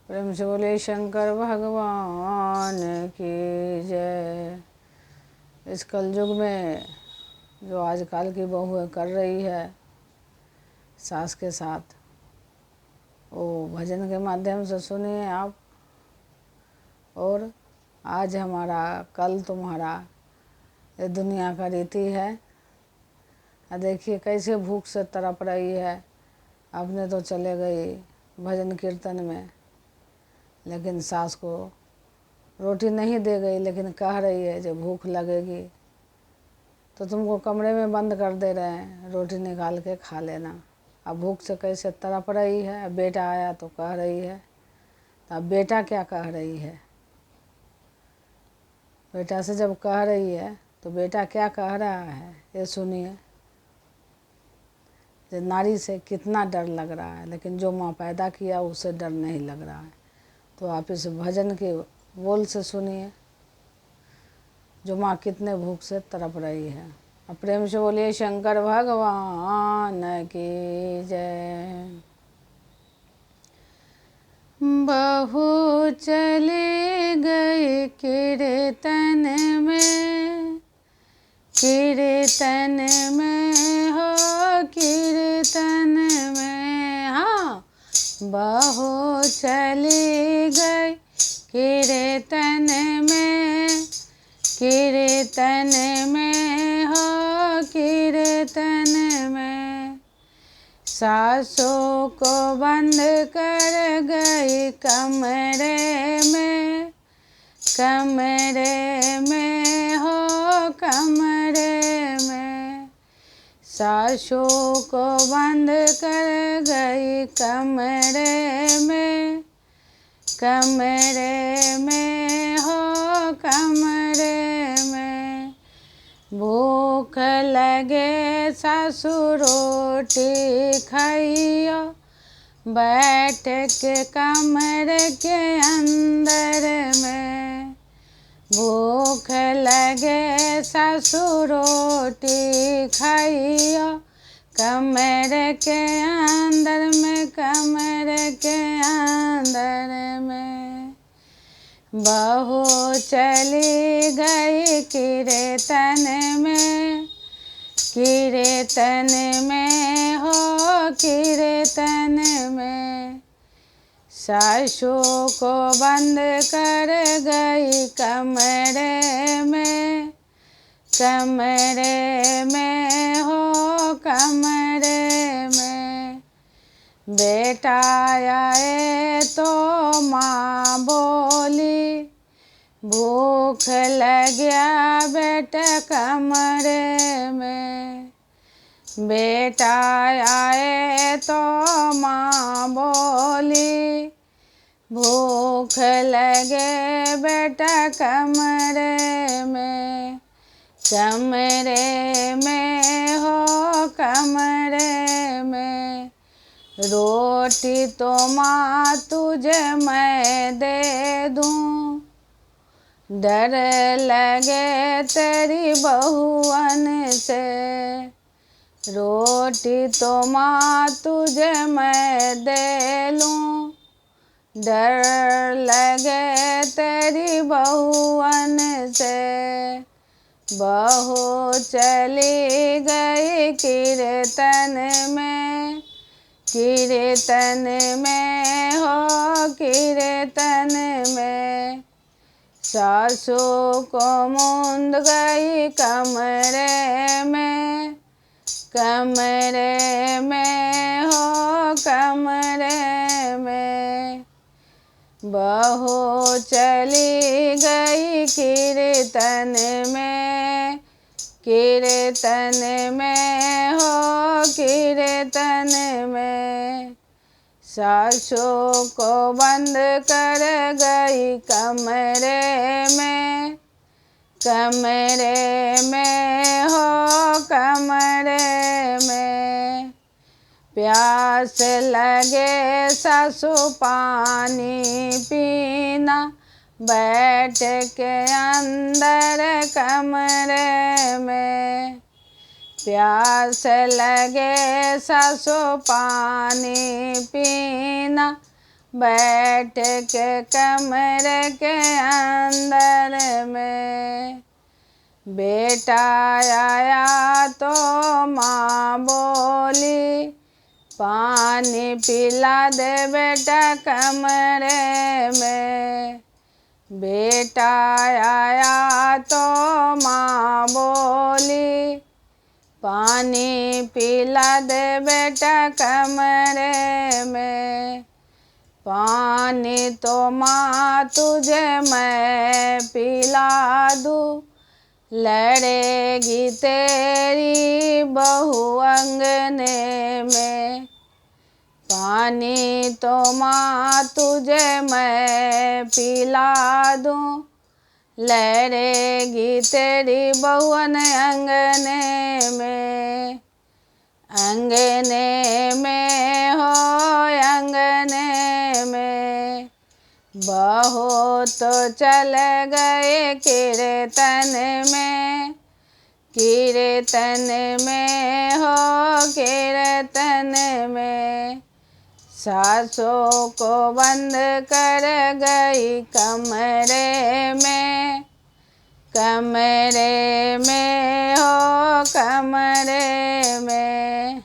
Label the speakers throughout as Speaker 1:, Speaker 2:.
Speaker 1: प्रेम से बोले शंकर भगवान की जय। इस कलयुग में जो आजकल की बहुएं कर रही है सास के साथ, वो भजन के माध्यम से सुनिए आप। और आज हमारा कल तुम्हारा, ये दुनिया का रीति है। देखिए कैसे भूख से तड़प रही है। अपने तो चले गई भजन कीर्तन में, लेकिन सास को रोटी नहीं दे गई, लेकिन कह रही है जो भूख लगेगी तो तुमको कमरे में बंद कर दे रहे हैं, रोटी निकाल के खा लेना। अब भूख से कैसे तड़प रही है। अब बेटा आया तो कह रही है, तो अब बेटा क्या कह रही है। बेटा से जब कह रही है तो बेटा क्या कह रहा है ये सुनिए। जो नारी से कितना डर लग रहा है, लेकिन जो माँ पैदा किया उससे डर नहीं लग रहा है। तो आप इस भजन के बोल से सुनिए, जो माँ कितने भूख से तड़प रही है। अब प्रेम से बोलिए शंकर भगवान की जय। बहू चली गई कीर्तन में, कीर्तन में हो कीर्तन में। हाँ, बहू चली गई कीर्तन में, कीर्तन में हो कीर्तन में। सासू को बंद कर गई कमरे में, कमरे में हो कमरे में। सासू को बंद कर गई कमरे में, कमरे में हो कमरे में। भूख लगे सासू रोटी खाइयो, बैठ के कमरे के अंदर में। भूख लगे सासू रोटी खाइयो, कमरे के अंदर में, कमरे के अंदर में। बहू चली गई कीर्तन में, कीर्तन में हो कीर्तन में। सासू को बंद कर गई कमरे में, कमरे में हो कमरे में। बेटा आए तो माँ बोली, भूख लग्या बेटा कमरे में। बेटा आए तो माँ बोली, भूख लगे बेटा कमरे में, कमरे में हो कमरे में। रोटी तो माँ तुझे मैं दे दूँ, डर लगे तेरी बहुअन से। रोटी तो माँ तुझे मैं दे लूँ, डर लगे तेरी बहुअन से। बहू चली गई कीर्तन में, कीर्तन में हो कीर्तन में। सासू को मुंद गई कमरे में, कमरे में हो कमरे में। बहू चली गई कीर्तन में, कीर्तन में हो कीर्तन में। सासू को बंद कर गई कमरे में, कमरे में हो कमरे में। प्यास लगे सासू पानी पीना, बैठ के अंदर कमरे में। प्यास लगे सासू पानी पीना, बैठ के कमरे के अंदर में। बेटा आया तो माँ बोली, पानी पिला दे बेटा कमरे में। बेटा आया तो माँ बोली, पानी पिला दे बेटा कमरे में। पानी तो माँ तुझे मैं पिला दूँ, लड़ेगी तेरी बहू अंगने में। पानी तो माँ तुझे मैं पिला दूँ, लड़ेगी तेरी बहुअन अंगने में। अंगने में हो अंगने में, बहू तो चल गए कीर्तन में। कीर्तन में हो कीर्तन में, सासों को बंद कर गई कमरे में। कमरे में हो कमरे में,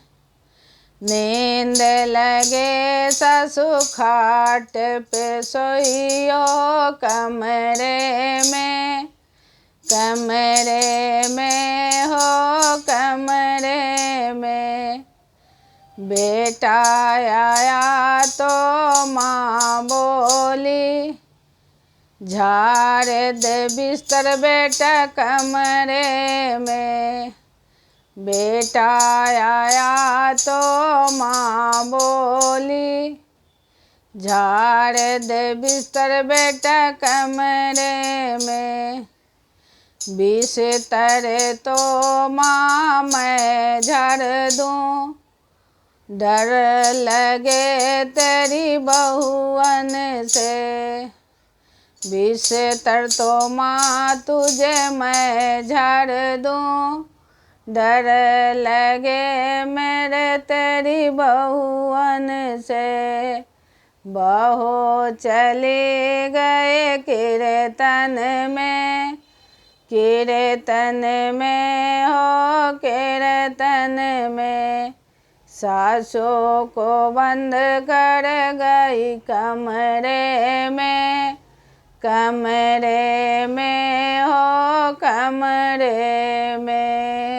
Speaker 1: नींद लगे सासु खाट पे सोइयो कमरे में। कमरे में हो कमरे में, बेटा आया तो माँ बोली, झाड़ दे बिस्तर बेटा कमरे में। बेटा आया तो माँ बोली, झाड़ दे बिस्तर बेटा कमरे में। बिस्तर तो माँ मैं झाड़ दूँ, डर लगे तेरी बहुअन से। बिस्तर तो माँ तुझे मैं झाड़ दूँ, डर लगे मेरे तेरी बहुअन से। बहू चले गए कीर्तन में। कीर्तन में हो कीर्तन में, सासों को बंद कर गई कमरे में। कमरे में हो कमरे में।